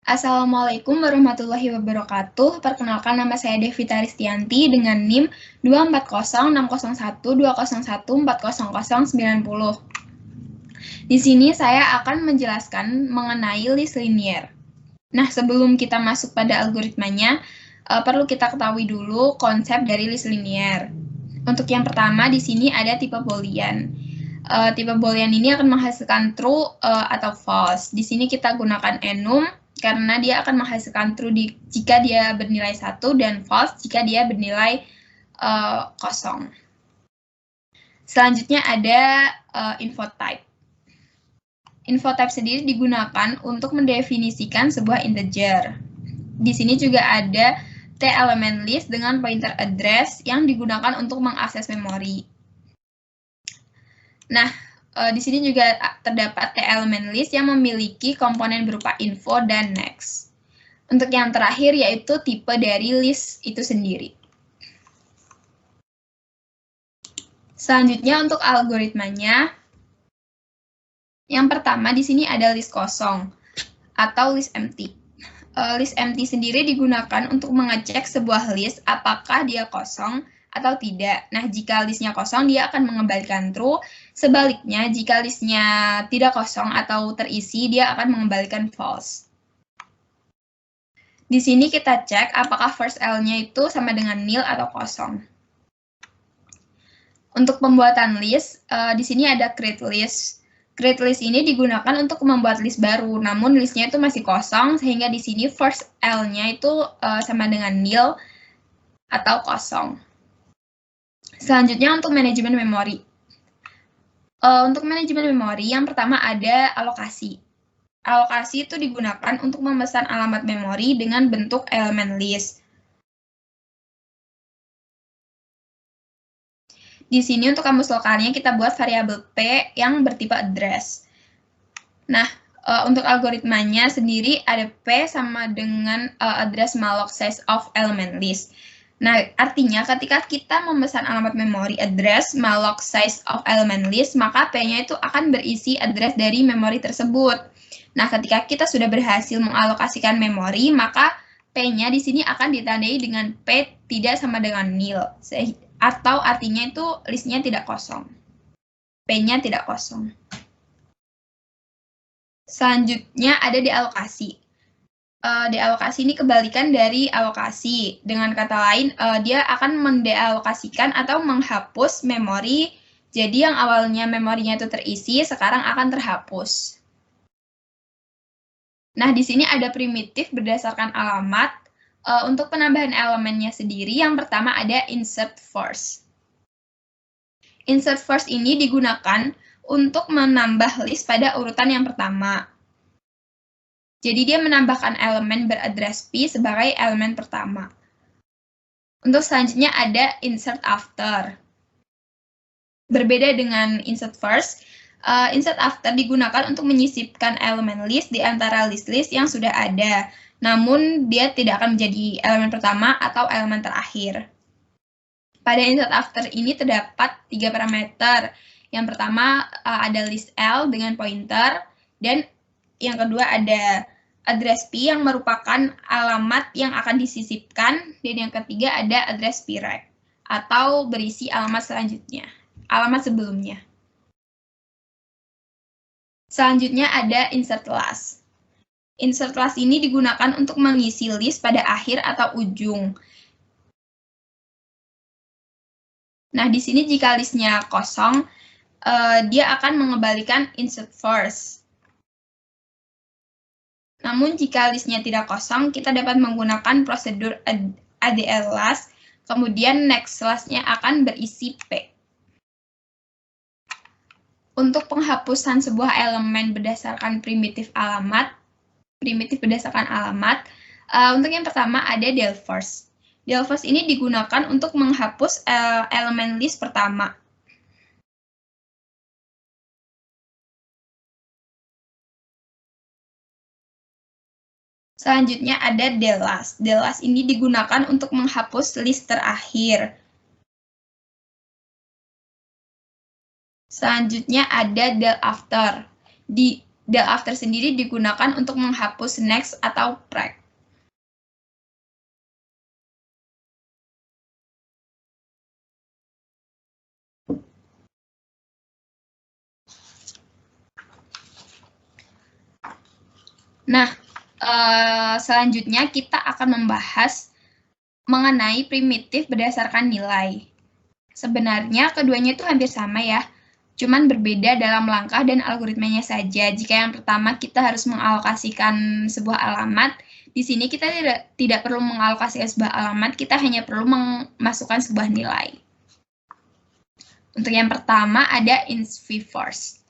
Assalamualaikum warahmatullahi wabarakatuh. Perkenalkan, nama saya Devita Ristianti dengan NIM 240601201401090. Di sini saya akan menjelaskan mengenai list linear. Nah, sebelum kita masuk pada algoritmanya, perlu kita ketahui dulu konsep dari list linear. Untuk yang pertama, di sini ada tipe Boolean. Tipe Boolean ini akan menghasilkan true atau false. Di sini kita gunakan enum karena dia akan menghasilkan true jika dia bernilai 1 dan false jika dia bernilai 0. Selanjutnya ada info type. Info type sendiri digunakan untuk mendefinisikan sebuah integer. Di sini juga ada t-element list dengan pointer address yang digunakan untuk mengakses memori. Nah, di sini juga terdapat t-element list yang memiliki komponen berupa info dan next. Untuk yang terakhir yaitu tipe dari list itu sendiri. Selanjutnya untuk algoritmanya, yang pertama di sini ada list kosong atau list empty. List empty sendiri digunakan untuk mengecek sebuah list apakah dia kosong atau tidak. Nah, jika listnya kosong, dia akan mengembalikan true. Sebaliknya, jika listnya tidak kosong atau terisi, dia akan mengembalikan false. Di sini kita cek apakah first L-nya itu sama dengan nil atau kosong. Untuk pembuatan list, di sini ada create list. Create list ini digunakan untuk membuat list baru, namun listnya itu masih kosong, sehingga di sini first L-nya itu sama dengan nil atau kosong. Selanjutnya untuk manajemen memori. Untuk manajemen memori, yang pertama ada alokasi. Alokasi itu digunakan untuk memesan alamat memori dengan bentuk elemen list. Di sini untuk kamus lokalnya kita buat variabel P yang bertipe address. Nah, untuk algoritmanya sendiri ada P sama dengan address malloc size of element list. Nah, artinya ketika kita memesan alamat memori address malloc size of element list, maka P-nya itu akan berisi address dari memori tersebut. Nah, ketika kita sudah berhasil mengalokasikan memori, maka P-nya di sini akan ditandai dengan P tidak sama dengan nil, atau artinya itu listnya tidak kosong. P-nya tidak kosong. Selanjutnya ada dealokasi. Dealokasi ini kebalikan dari alokasi. Dengan kata lain, dia akan mendealokasikan atau menghapus memori. Jadi yang awalnya memorinya itu terisi, sekarang akan terhapus. Nah, di sini ada primitif berdasarkan alamat. Untuk penambahan elemennya sendiri, yang pertama ada insert first. Insert first ini digunakan untuk menambah list pada urutan yang pertama. Jadi dia menambahkan elemen beraddress P sebagai elemen pertama. Untuk selanjutnya ada insert after. Berbeda dengan insert first, insert after digunakan untuk menyisipkan elemen list di antara list-list yang sudah ada. Namun dia tidak akan menjadi elemen pertama atau elemen terakhir. Pada insert after ini terdapat 3 parameter. Yang pertama ada list L dengan pointer, dan yang kedua ada address P yang merupakan alamat yang akan disisipkan, dan yang ketiga ada address P-rect atau berisi alamat selanjutnya, alamat sebelumnya. Selanjutnya ada insert last. Insert last ini digunakan untuk mengisi list pada akhir atau ujung. Nah, di sini jika listnya kosong, dia akan mengembalikan insert first. Namun, jika listnya tidak kosong, kita dapat menggunakan prosedur ADL last, kemudian next last-nya akan berisi P. Untuk penghapusan sebuah elemen berdasarkan primitif berdasarkan alamat, untuk yang pertama ada del first. Del first ini digunakan untuk menghapus elemen list pertama. Selanjutnya ada del last. Del last ini digunakan untuk menghapus list terakhir. Selanjutnya ada del after. del after sendiri digunakan untuk menghapus next atau preg. Nah, selanjutnya kita akan membahas mengenai primitif berdasarkan nilai. Sebenarnya keduanya itu hampir sama ya, cuman berbeda dalam langkah dan algoritmanya saja. Jika yang pertama kita harus mengalokasikan sebuah alamat, di sini kita tidak perlu mengalokasikan sebuah alamat, kita hanya perlu memasukkan sebuah nilai. Untuk yang pertama ada InSVForce.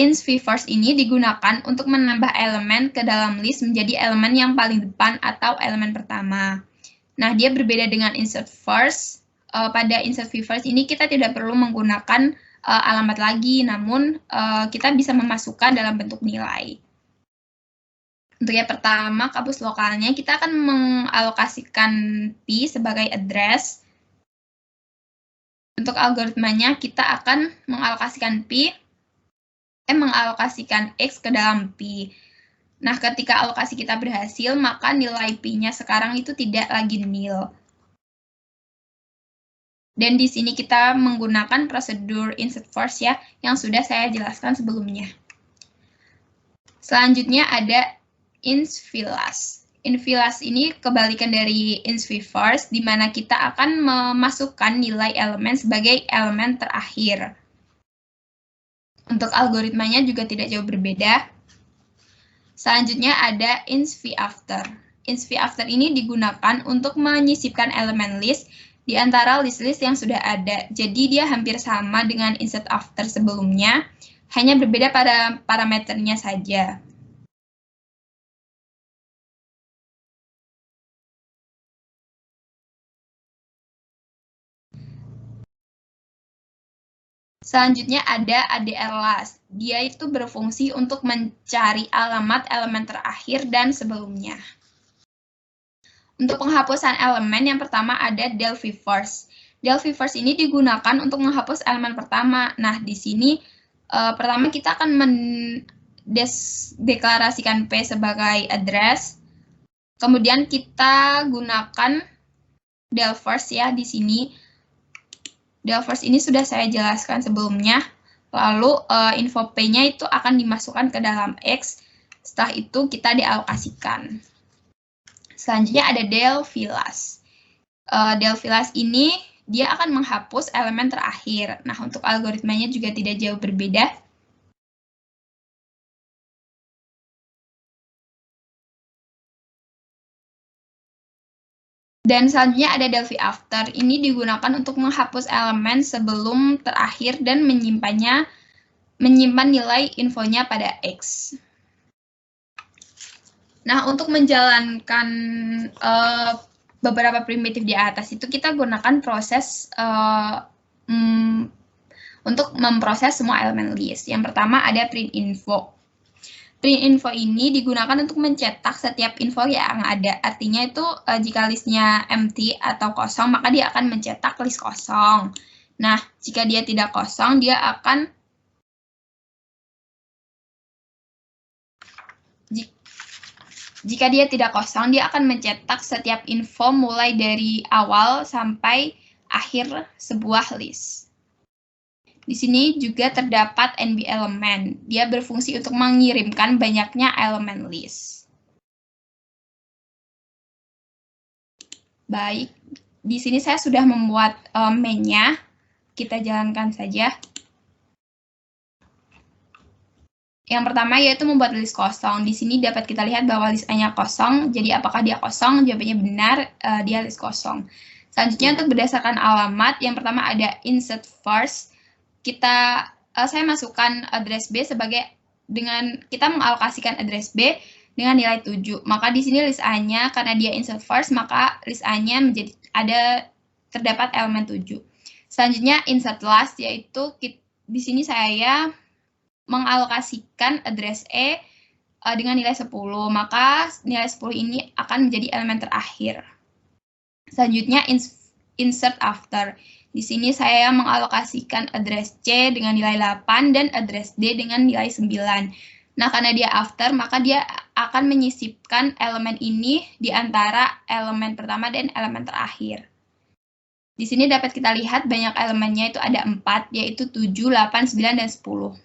InSVForce ini digunakan untuk menambah elemen ke dalam list menjadi elemen yang paling depan atau elemen pertama. Nah, dia berbeda dengan InsertForce. Pada InsertVForce ini kita tidak perlu menggunakan alamat lagi, namun kita bisa memasukkan dalam bentuk nilai. Untuk yang pertama, kampus lokalnya, kita akan mengalokasikan P sebagai address. Untuk algoritmanya, kita akan mengalokasikan X ke dalam P. Nah, ketika alokasi kita berhasil, maka nilai P-nya sekarang itu tidak lagi nil. Dan di sini kita menggunakan prosedur InsertForce ya, yang sudah saya jelaskan sebelumnya. Selanjutnya ada InSVLast. InSVLast ini kebalikan dari InSVForce, di mana kita akan memasukkan nilai elemen sebagai elemen terakhir. Untuk algoritmanya juga tidak jauh berbeda. Selanjutnya ada InSVAfter. InSVAfter ini digunakan untuk menyisipkan elemen list di antara list-list yang sudah ada. Jadi dia hampir sama dengan InsertAfter sebelumnya, hanya berbeda pada parameternya saja. Selanjutnya ada ADRLast. Dia itu berfungsi untuk mencari alamat elemen terakhir dan sebelumnya. Untuk penghapusan elemen, yang pertama ada delVForce. delVForce ini digunakan untuk menghapus elemen pertama. Nah, di sini pertama kita akan mendeklarasikan P sebagai address. Kemudian kita gunakan delForce ya di sini. delForce ini sudah saya jelaskan sebelumnya. Lalu info P-nya itu akan dimasukkan ke dalam X. Setelah itu kita dialokasikan. Selanjutnya ada delVLast. delVLast ini dia akan menghapus elemen terakhir. Nah, untuk algoritmanya juga tidak jauh berbeda. Dan selanjutnya ada delVAfter. Ini digunakan untuk menghapus elemen sebelum terakhir dan menyimpan nilai infonya pada X. Nah, untuk menjalankan beberapa primitif di atas itu kita gunakan proses untuk memproses semua elemen list. Yang pertama ada printInfo. PrintInfo ini digunakan untuk mencetak setiap info yang ada. Artinya itu jika listnya empty atau kosong, maka dia akan mencetak list kosong. Nah, jika dia tidak kosong, dia akan mencetak setiap info mulai dari awal sampai akhir sebuah list. Di sini juga terdapat NB elemen. Dia berfungsi untuk mengirimkan banyaknya elemen list. Baik, di sini saya sudah membuat main-nya. Kita jalankan saja. Yang pertama yaitu membuat list kosong. Di sini dapat kita lihat bahwa list A-nya kosong. Jadi apakah dia kosong? Jawabannya benar, dia list kosong. Selanjutnya untuk berdasarkan alamat, yang pertama ada InsertForce. Saya masukkan address B kita mengalokasikan address B dengan nilai 7. Maka di sini list A-nya karena dia InsertForce, maka list A-nya terdapat elemen 7. Selanjutnya InsertLast, yaitu di sini saya mengalokasikan address E dengan nilai 10, maka nilai 10 ini akan menjadi elemen terakhir. Selanjutnya InsertAfter. Di sini saya mengalokasikan address C dengan nilai 8 dan address D dengan nilai 9. Nah, karena dia after, maka dia akan menyisipkan elemen ini di antara elemen pertama dan elemen terakhir. Di sini dapat kita lihat banyak elemennya itu ada 4, yaitu 7, 8, 9, dan 10.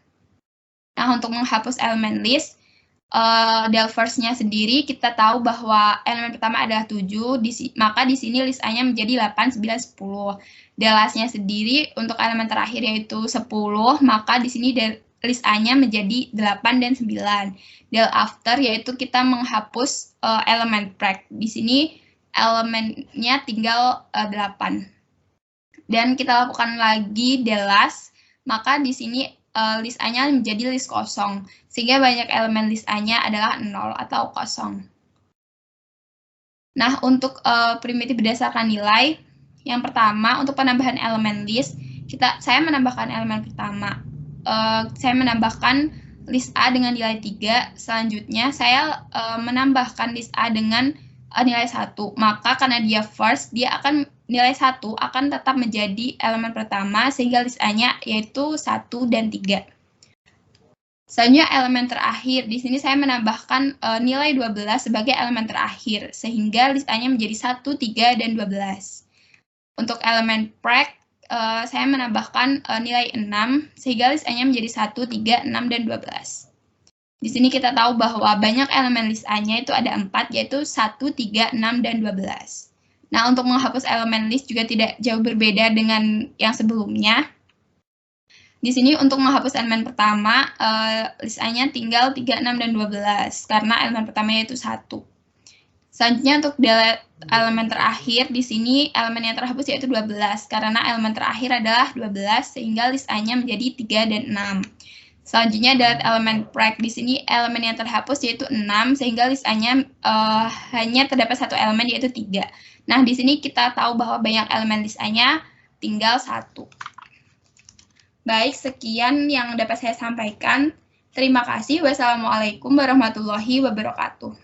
Nah, untuk menghapus elemen list, del first-nya sendiri kita tahu bahwa elemen pertama adalah 7, maka di sini list A-nya menjadi 8, 9, 10. Del last-nya sendiri untuk elemen terakhir yaitu 10, maka di sini list A-nya menjadi 8 dan 9. Del after yaitu kita menghapus elemen prac. Di sini elemennya tinggal 8. Dan kita lakukan lagi del last, maka di sini list A-nya menjadi list kosong, sehingga banyak elemen list A-nya adalah 0 atau kosong. Nah, untuk primitif berdasarkan nilai, yang pertama, untuk penambahan elemen list, saya menambahkan elemen pertama. Saya menambahkan list A dengan nilai 3, selanjutnya saya menambahkan list A dengan nilai 1, maka karena dia first, nilai 1 akan tetap menjadi elemen pertama, sehingga list A-nya yaitu 1 dan 3. Selanjutnya elemen terakhir, di sini saya menambahkan nilai 12 sebagai elemen terakhir, sehingga list A-nya menjadi 1, 3, dan 12. Untuk elemen prac, saya menambahkan nilai 6, sehingga list A-nya menjadi 1, 3, 6, dan 12. Di sini kita tahu bahwa banyak elemen list A-nya itu ada 4, yaitu 1, 3, 6, dan 12. Nah, untuk menghapus elemen list juga tidak jauh berbeda dengan yang sebelumnya. Di sini untuk menghapus elemen pertama, list A-nya tinggal 3, 6, dan 12, karena elemen pertamanya itu 1. Selanjutnya untuk delete elemen terakhir, di sini elemen yang terhapus yaitu 12, karena elemen terakhir adalah 12, sehingga list A-nya menjadi 3 dan 6. Selanjutnya delete elemen prac, di sini elemen yang terhapus yaitu 6, sehingga list A-nya hanya terdapat satu elemen yaitu 3. Nah, di sini kita tahu bahwa banyak elemen list A-nya tinggal 1. Baik, sekian yang dapat saya sampaikan. Terima kasih. Wassalamualaikum warahmatullahi wabarakatuh.